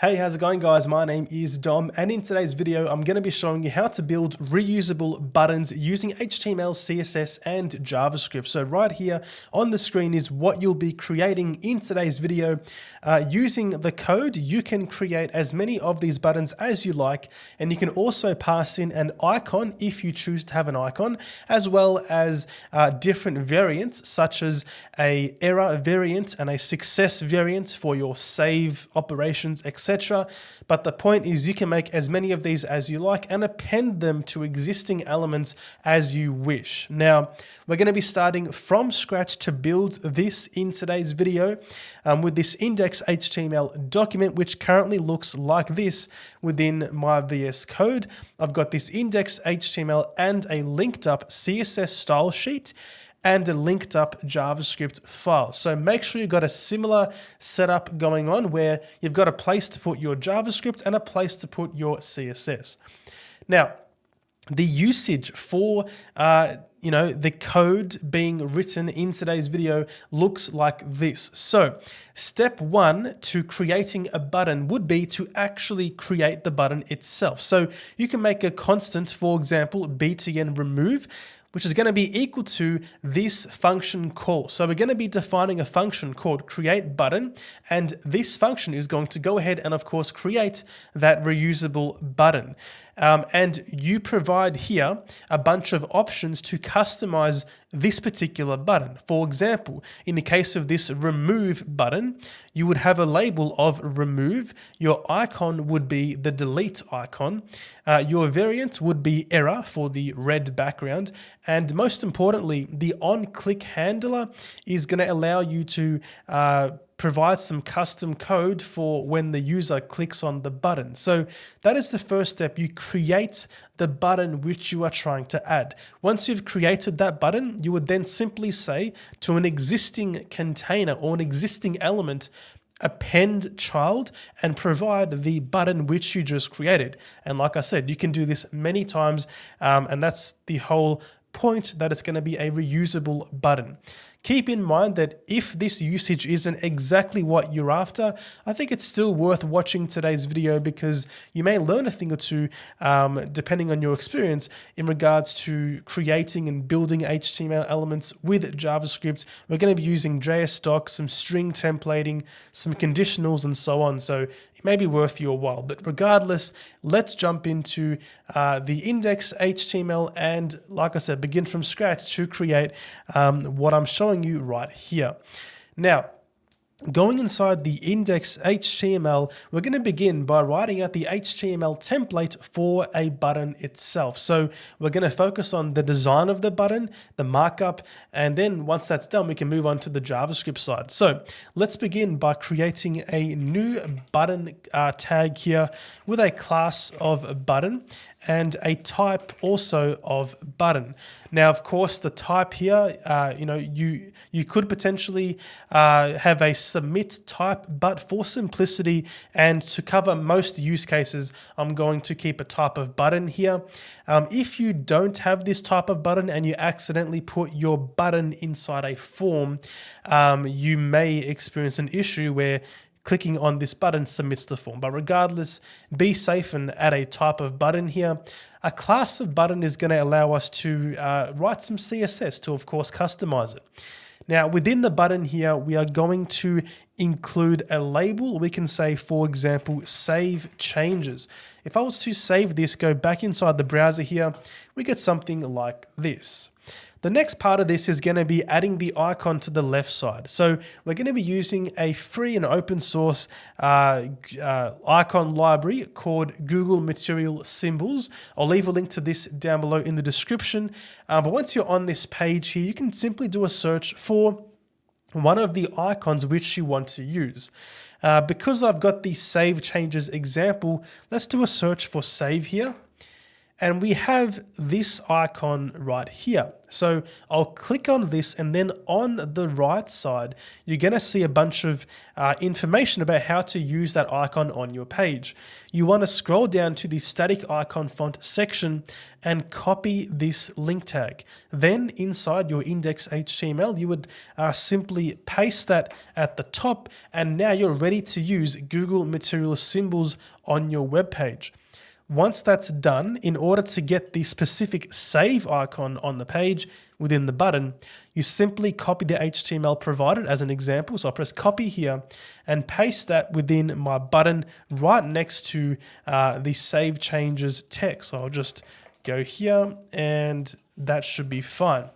Hey, how's it going guys? My name is Dom, and in today's video, I'm going to be showing you how to build reusable buttons using HTML, CSS, and JavaScript. So right here on the screen is what you'll be creating in today's video. Using the code, you can create as many of these buttons as you like, and you can also pass in an icon if you choose to have an icon, as well as different variants such as a error variant and a success variant for your save operations, etc. But the point is you can make as many of these as you like and append them to existing elements as you wish. Now, we're going to be starting from scratch to build this in today's video with this index.html document, which currently looks like this within my VS Code. I've got this index.html and a linked up CSS style sheet and a linked up JavaScript file. So make sure you've got a similar setup going on where you've got a place to put your JavaScript and a place to put your CSS. Now, the usage for the code being written in today's video looks like this. So step one to creating a button would be to actually create the button itself. So you can make a constant, for example, btn remove, which is going to be equal to this function call. So we're going to be defining a function called create button, and this function is going to go ahead and of course create that reusable button. And you provide here a bunch of options to customize this particular button. For example, in the case of this remove button, you would have a label of remove. Your icon would be the delete icon. Your variant would be error for the red background. And most importantly, the on-click handler is going to allow you to provide some custom code for when the user clicks on the button. So that is the first step. You create the button which you are trying to add. Once you've created that button, you would then simply say to an existing container or an existing element, append child, and provide the button which you just created. And like I said, you can do this many times, and that's the whole point, that it's going to be a reusable button. Keep in mind that if this usage isn't exactly what you're after, I think it's still worth watching today's video because you may learn a thing or two depending on your experience in regards to creating and building HTML elements with JavaScript. We're going to be using JS docs, some string templating, some conditionals, and so on. So it may be worth your while. But regardless, let's jump into the index.html and, like I said, begin from scratch to create what I'm showing you right here. Now, going inside the index.html, we're going to begin by writing out the HTML template for a button itself. So we're going to focus on the design of the button, the markup, and then once that's done, we can move on to the JavaScript side. So let's begin by creating a new button tag here with a class of button and a type also of button. Now, of course, the type here, you could potentially have a submit type, but for simplicity and to cover most use cases, I'm going to keep a type of button here. If you don't have this type of button and you accidentally put your button inside a form, you may experience an issue where clicking on this button submits the form. But regardless, be safe and add a type of button here. A class of button is going to allow us to write some CSS to, of course, customize it. Now, within the button here, we are going to include a label. We can say, for example, save changes. If I was to save this, go back inside the browser here, we get something like this. The next part of this is going to be adding the icon to the left side. So we're going to be using a free and open source icon library called Google Material Symbols. I'll leave a link to this down below in the description. But once you're on this page here, you can simply do a search for one of the icons which you want to use. Because I've got the save changes example, let's do a search for save here. and we have this icon right here. So I'll click on this, and then on the right side, you're going to see a bunch of information about how to use that icon on your page. You want to scroll down to the static icon font section and copy this link tag. Then inside your index HTML, you would simply paste that at the top, and now you're ready to use Google Material Symbols on your web page. Once that's done, in order to get the specific save icon on the page within the button, you simply copy the HTML provided as an example. So I'll press copy here and paste that within my button right next to the save changes text. So I'll just go here and that should be fine.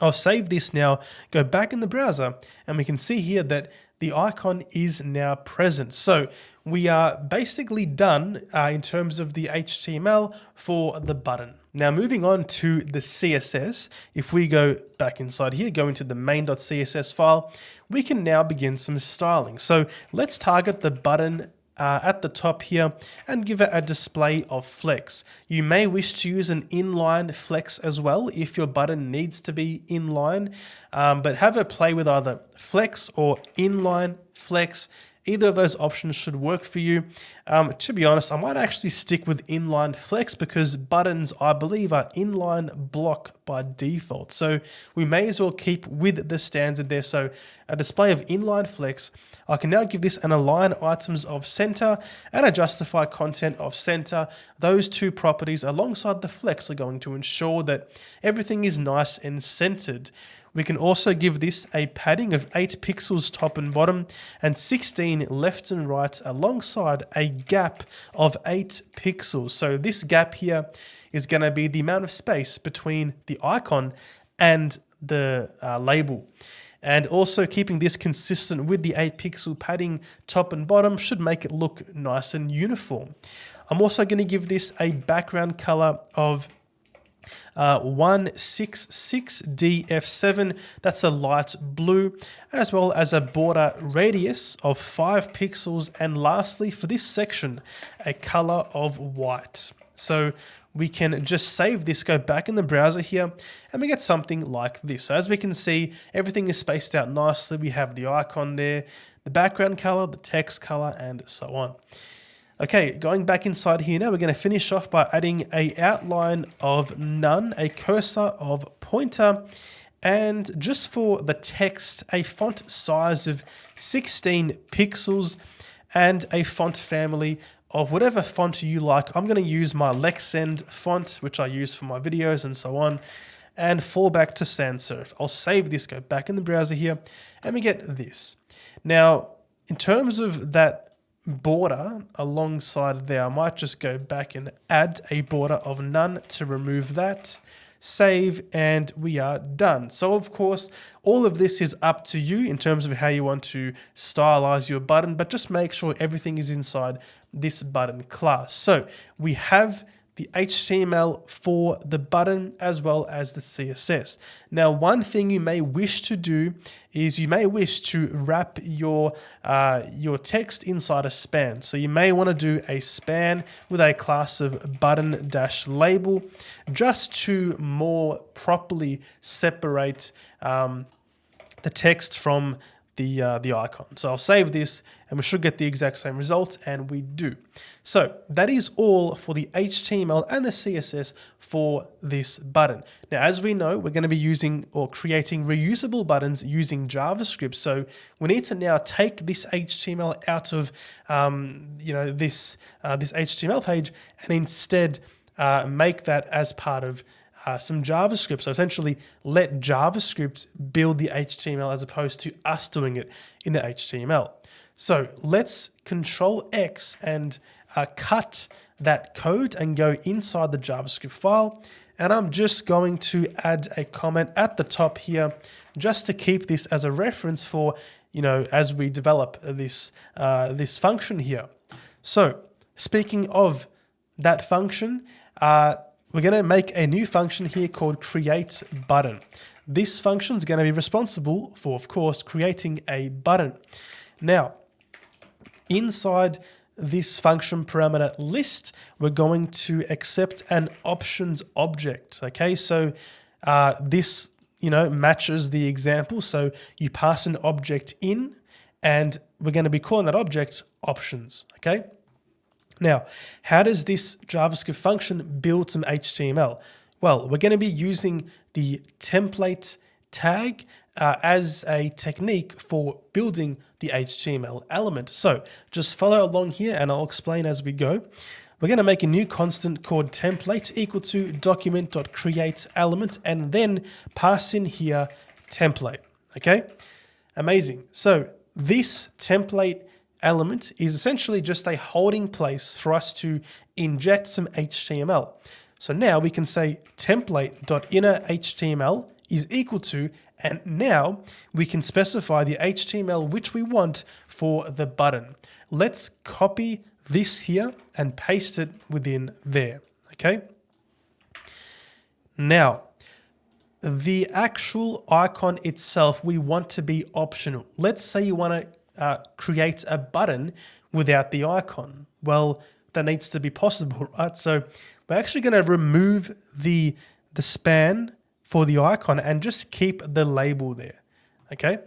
I'll save this now, go back in the browser, and we can see here that the icon is now present. So we are basically done in terms of the HTML for the button. Now moving on to the CSS, if we go back inside here, go into the main.css file, we can now begin some styling. So let's target the button at the top here and give it a display of flex. You may wish to use an inline flex as well if your button needs to be inline, but have a play with either flex or inline flex. Either of those options should work for you. To be honest, I might actually stick with inline flex because buttons, I believe, are inline block by default. So we may as well keep with the standard there. So a display of inline flex. I can now give this an align items of center and a justify content of center. Those two properties alongside the flex are going to ensure that everything is nice and centered. We can also give this a padding of 8 pixels top and bottom and 16 left and right alongside a gap of 8 pixels. So this gap here is going to be the amount of space between the icon and the label. And also keeping this consistent with the 8 pixel padding top and bottom should make it look nice and uniform. I'm also going to give this a background color of 166DF7, that's a light blue, as well as a border radius of 5 pixels, and lastly for this section, a color of white. So we can just save this, go back in the browser here, and we get something like this. So as we can see, everything is spaced out nicely. We have the icon there, the background color, the text color, and so on. Okay, going back inside here now, we're going to finish off by adding an outline of none, a cursor of pointer, and just for the text, a font size of 16 pixels and a font family of whatever font you like. I'm going to use my Lexend font, which I use for my videos and so on, and fall back to sans serif. I'll save this, go back in the browser here, and we get this. Now, in terms of that border alongside there, I might just go back and add a border of none to remove that, save, and we are done. So of course, all of this is up to you in terms of how you want to stylize your button, but just make sure everything is inside this button class. So we have the HTML for the button as well as the CSS. Now, one thing you may wish to do is you may wish to wrap your text inside a span. So you may want to do a span with a class of button-label just to more properly separate the text from the icon. So I'll save this and we should get the exact same result, and we do. So that is all for the HTML and the CSS for this button. Now, as we know, we're going to be using or creating reusable buttons using JavaScript. So we need to now take this HTML out of this HTML page and instead make that as part of some JavaScript. So essentially let JavaScript build the HTML as opposed to us doing it in the HTML. So let's Control X and cut that code and go inside the JavaScript file. And I'm just going to add a comment at the top here just to keep this as a reference for, as we develop this function here. So speaking of that function, we're going to make a new function here called create button. This function is going to be responsible for, of course, creating a button. Now, inside this function parameter list, we're going to accept an options object. Okay, so this matches the example. So you pass an object in, and we're going to be calling that object options. Okay. Now, how does this JavaScript function build some HTML? Well, we're going to be using the template tag as a technique for building the HTML element. So just follow along here and I'll explain as we go. We're going to make a new constant called template equal to document.createElement and then pass in here template. Okay, amazing. So this template element is essentially just a holding place for us to inject some HTML. So now we can say template.innerHTML is equal to, and now we can specify the HTML which we want for the button. Let's copy this here and paste it within there. Okay. Now, the actual icon itself, we want to be optional. Let's say you want to create a button without the icon. Well, that needs to be possible, right? So we're actually going to remove the span for the icon and just keep the label there. Okay.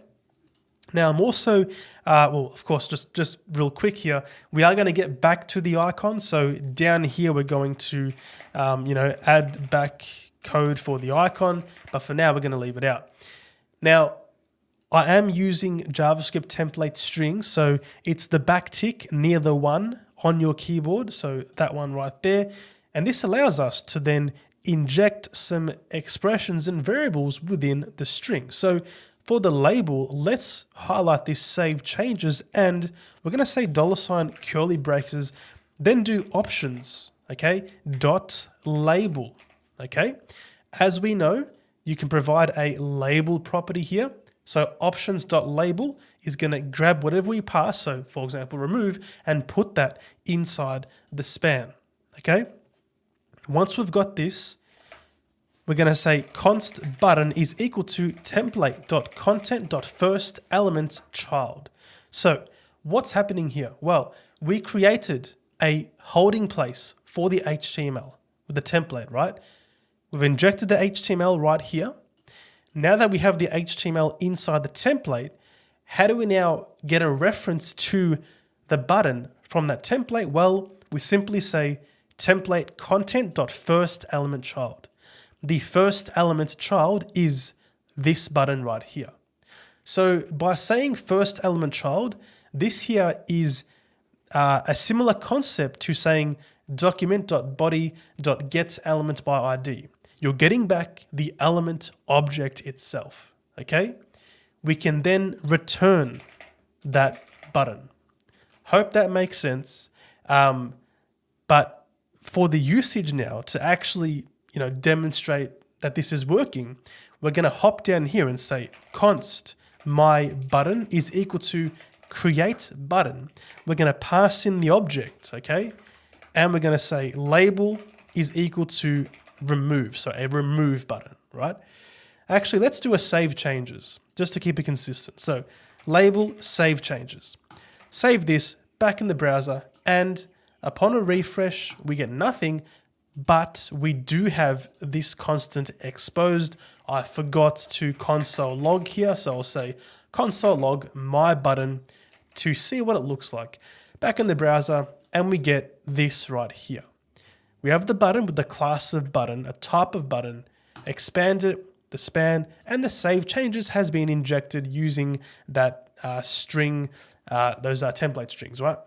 Now I'm also, of course, just real quick here, we are going to get back to the icon. So down here, we're going to, add back code for the icon, but for now, we're going to leave it out. Now, I am using JavaScript template strings, so it's the backtick near the 1 on your keyboard, so that one right there. And this allows us to then inject some expressions and variables within the string. So for the label, let's highlight this save changes, and we're going to say $ curly braces, then do options, okay, dot label, okay. As we know, you can provide a label property here. So options.label is going to grab whatever we pass, so for example, remove, and put that inside the span, okay? Once we've got this, we're going to say const button is equal to template.content.firstElementChild. So what's happening here? Well, we created a holding place for the HTML with the template, right? We've injected the HTML right here. Now that we have the HTML inside the template, how do we now get a reference to the button from that template? Well, we simply say template content.firstElementChild. The first element child is this button right here. So by saying first element child, this here is a similar concept to saying document.body.getElementById. You're getting back the element object itself, okay? We can then return that button. Hope that makes sense. But for the usage now to actually, demonstrate that this is working, we're going to hop down here and say const my button is equal to create button. We're going to pass in the object, okay? And we're going to say label is equal to remove, so a remove button, right? Actually, let's do a save changes just to keep it consistent. So label save changes. Save this back in the browser, and upon a refresh, we get nothing, but we do have this constant exposed. I forgot to console log here, so I'll say console log my button to see what it looks like. Back in the browser, and we get this right here. We have the button with the class of button, a type of button, expand it, the span, and the save changes has been injected using that string, those are template strings, right?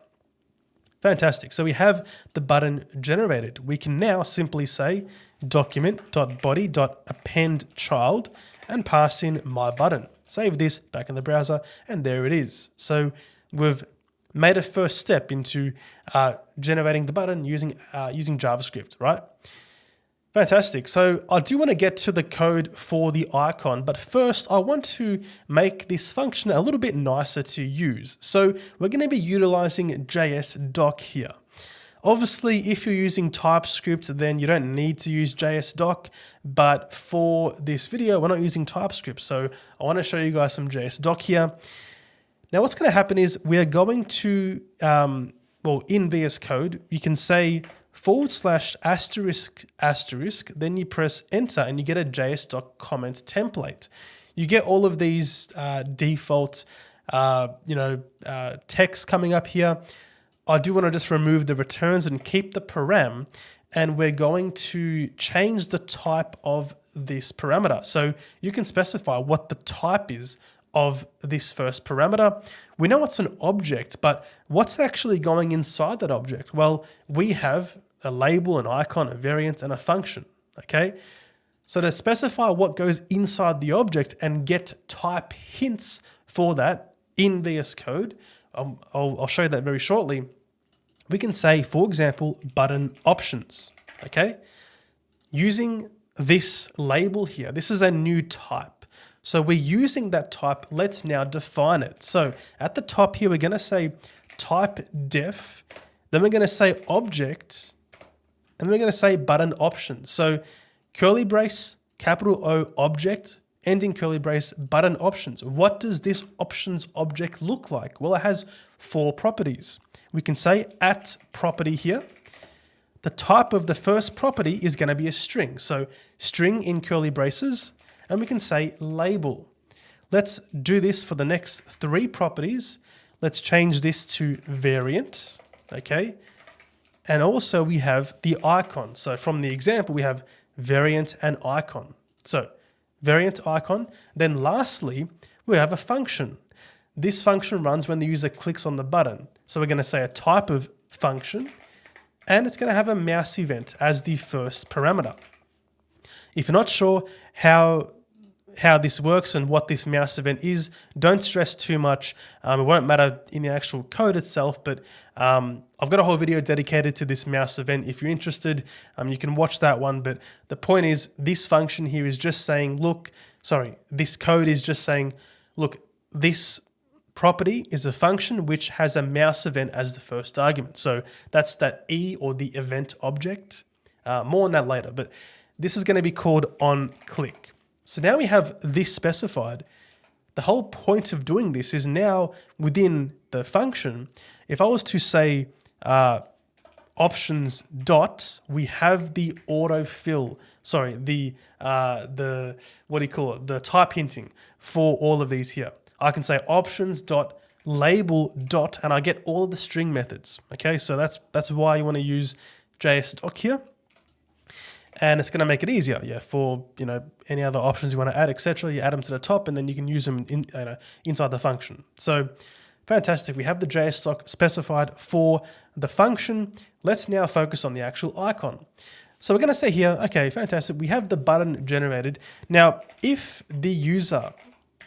Fantastic. So we have the button generated. We can now simply say document.body.append_child and pass in my button. Save this back in the browser, and there it is. So we've made a first step into generating the button using JavaScript, right? Fantastic. So I do want to get to the code for the icon, but first I want to make this function a little bit nicer to use. So we're going to be utilizing JSDoc here. Obviously, if you're using TypeScript, then you don't need to use JSDoc, but for this video, we're not using TypeScript. So I want to show you guys some JSDoc here. Now what's going to happen is we are going to well, in VS Code, you can say /**, then you press enter and you get a js.comment template. You get all of these default, text coming up here. I do want to just remove the returns and keep the param, and we're going to change the type of this parameter. So you can specify what the type is of this first parameter. We know it's an object, but what's actually going inside that object? Well, we have a label, an icon, a variant, and a function, okay? So to specify what goes inside the object and get type hints for that in VS Code, I'll show you that very shortly. We can say, for example, button options, okay? Using this label here, this is a new type. So we're using that type. Let's now define it. So at the top here, we're going to say type def, then we're going to say object, and we're going to say button options. So curly brace, capital O object, ending curly brace, button options. What does this options object look like? Well, it has 4 properties. We can say at property here. The type of the first property is going to be a string. So string in curly braces, and we can say label. Let's do this for the next 3 properties. Let's change this to variant, okay? And also we have the icon. So from the example, we have variant and icon. So variant icon. Then lastly, we have a function. This function runs when the user clicks on the button. So we're going to say a type of function, and it's going to have a mouse event as the first parameter. If you're not sure how this works and what this mouse event is, don't stress too much. It won't matter in the actual code itself, but I've got a whole video dedicated to this mouse event. If you're interested, you can watch that one. But the point is, this function here is just saying, this code is just saying, look, this property is a function which has a mouse event as the first argument. So that's that E, or the event object. More on that later, but this is going to be called onClick. So now we have this specified. The whole point of doing this is now within the function. If I was to say options dot, we have the autofill, the type hinting for all of these here. I can say options dot label dot, and I get all of the string methods. Okay, so that's why you want to use JS.doc here. And it's going to make it easier, for any other options you want to add, etc. You add them to the top, and then you can use them inside the function. So fantastic. We have the JS.doc specified for the function. Let's now focus on the actual icon. So we're going to say here, okay, fantastic. We have the button generated. Now, if the user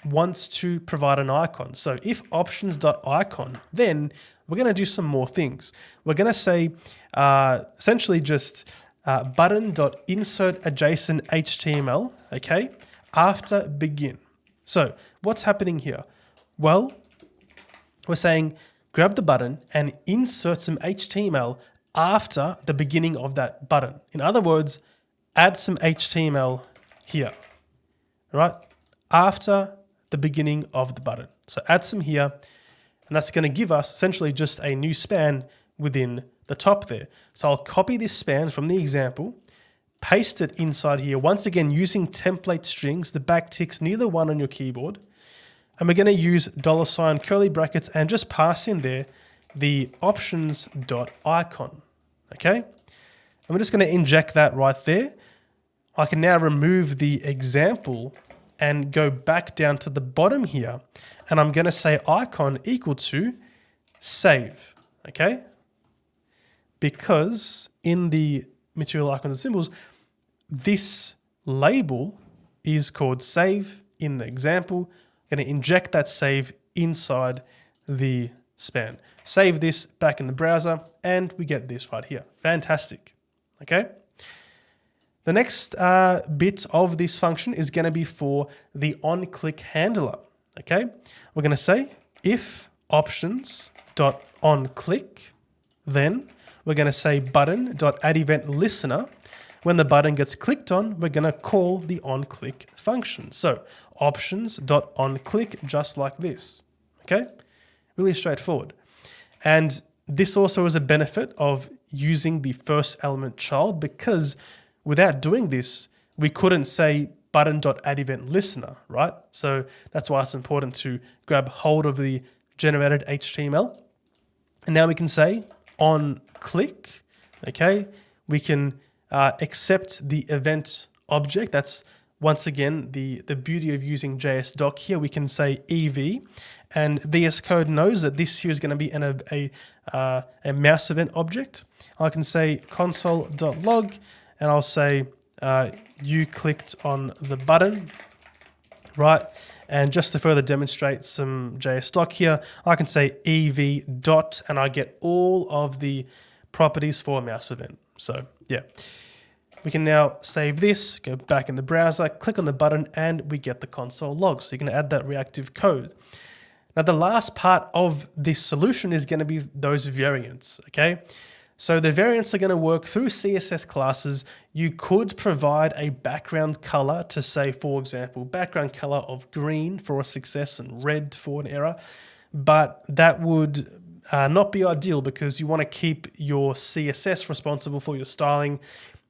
wants to provide an icon, so if options.icon, then we're going to do some more things. We're going to say essentially just button.insert adjacent HTML, okay, after begin. So what's happening here? Well, we're saying grab the button and insert some HTML after the beginning of that button. In other words, add some HTML here, right? After the beginning of the button. So add some here, and that's going to give us essentially just a new span within the top there. So I'll copy this span from the example, paste it inside here, once again using template strings, the backticks near the 1 on your keyboard. And we're going to use $ curly brackets and just pass in there the options.icon, okay? And we're just going to inject that right there. I can now remove the example and go back down to the bottom here, and I'm going to say icon equal to save, okay? Because in the material icons and symbols, this label is called save in the example. I'm going to inject that save inside the span. Save this back in the browser, and we get this right here. Fantastic, okay? The next bit of this function is going to be for the onClick handler, okay? We're going to say if options.onClick, then we're going to say button.addEventListener. When the button gets clicked on, we're going to call the onClick function. So options.onClick, just like this, okay? Really straightforward. And this also is a benefit of using the first element child, because without doing this, we couldn't say button.addEventListener, right? So that's why it's important to grab hold of the generated HTML. And now we can say on click, okay? We can accept the event object. That's once again the beauty of using JSDoc here. We can say EV, and VS Code knows that this here is going to be a mouse event object. I can say console.log, and I'll say you clicked on the button, right? And just to further demonstrate some JSDoc here, I can say EV dot, and I get all of the properties for a mouse event. So yeah, we can now save this, go back in the browser, click on the button, and we get the console log. So you can add that reactive code. Now the last part of this solution is going to be those variants, okay? So the variants are going to work through CSS classes. You could provide a background color to say, for example, background color of green for a success and red for an error, but that would not be ideal because you want to keep your CSS responsible for your styling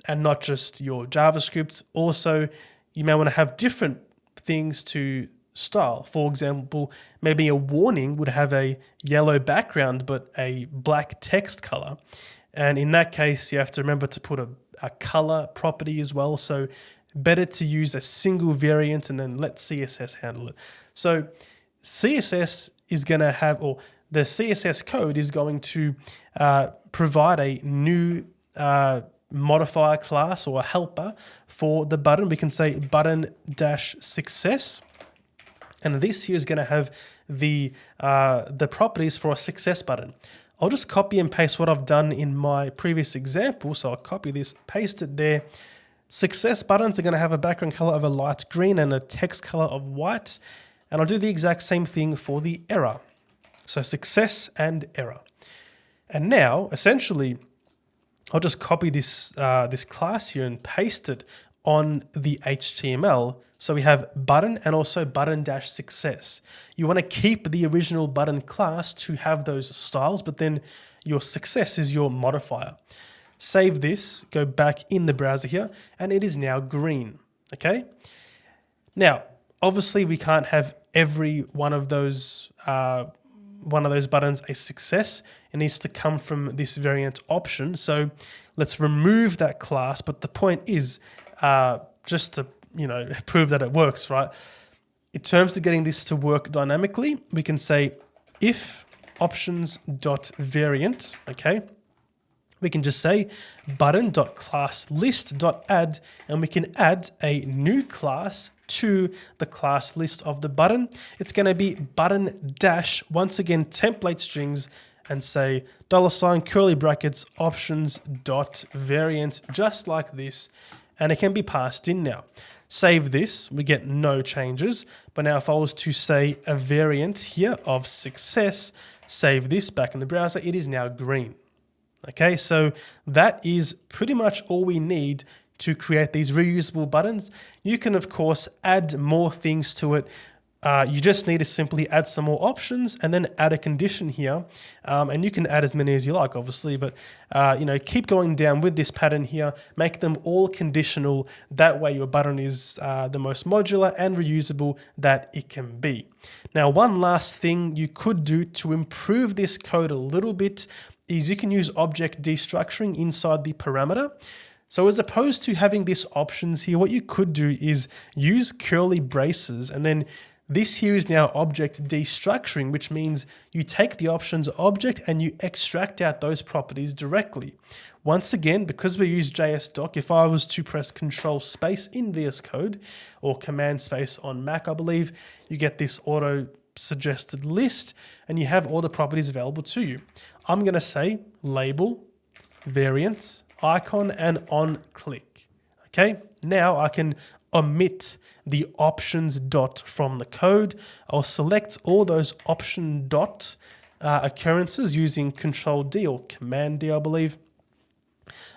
and not just your JavaScript. Also, you may want to have different things to style. For example, maybe a warning would have a yellow background but a black text color. And in that case, you have to remember to put a color property as well. So better to use a single variant and then let CSS handle it. So CSS is going to have, or the CSS code is going to provide a new modifier class or a helper for the button. We can say button-success. And this here is going to have the properties for a success button. I'll just copy and paste what I've done in my previous example. So I'll copy this, paste it there. Success buttons are going to have a background color of a light green and a text color of white. And I'll do the exact same thing for the error. So success and error. And now, essentially, I'll just copy this, this class here and paste it on the HTML. So we have button and also button-success. You want to keep the original button class to have those styles, but then your success is your modifier. Save this, go back in the browser here, and it is now green, okay? Now, obviously we can't have every one of those buttons a success. It needs to come from this variant option. So let's remove that class, but the point is just to prove that it works, right? In terms of getting this to work dynamically, we can say if options.variant, okay? We can just say button.classList.add, and we can add a new class to the class list of the button. It's going to be button dash, once again, template strings, and say $ curly brackets options.variant, just like this. And it can be passed in now. Save this, we get no changes. But now if I was to say a variant here of success, save this back in the browser, it is now green. Okay, so that is pretty much all we need to create these reusable buttons. You can, of course, add more things to it. You just need to simply add some more options and then add a condition here. And you can add as many as you like, obviously, but keep going down with this pattern here, make them all conditional. That way your button is the most modular and reusable that it can be. Now, one last thing you could do to improve this code a little bit is you can use object destructuring inside the parameter. So as opposed to having this options here, what you could do is use curly braces, and then this here is now object destructuring, which means you take the options object and you extract out those properties directly. Once again, because we use JSDoc, if I was to press Control space in VS Code or Command space on Mac, I believe, you get this auto suggested list and you have all the properties available to you. I'm going to say label, variants, icon, and on click. Okay, now I can omit the options dot from the code. I'll select all those option dot occurrences using Control D or Command D, I believe.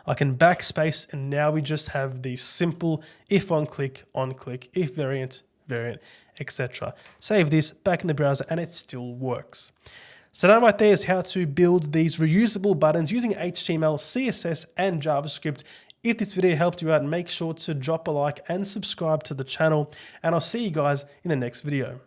I can backspace, and now we just have the simple if on click, if variant, etc. Save this back in the browser and it still works. So that right there is how to build these reusable buttons using HTML, CSS, and JavaScript. If this video helped you out, make sure to drop a like and subscribe to the channel, and I'll see you guys in the next video.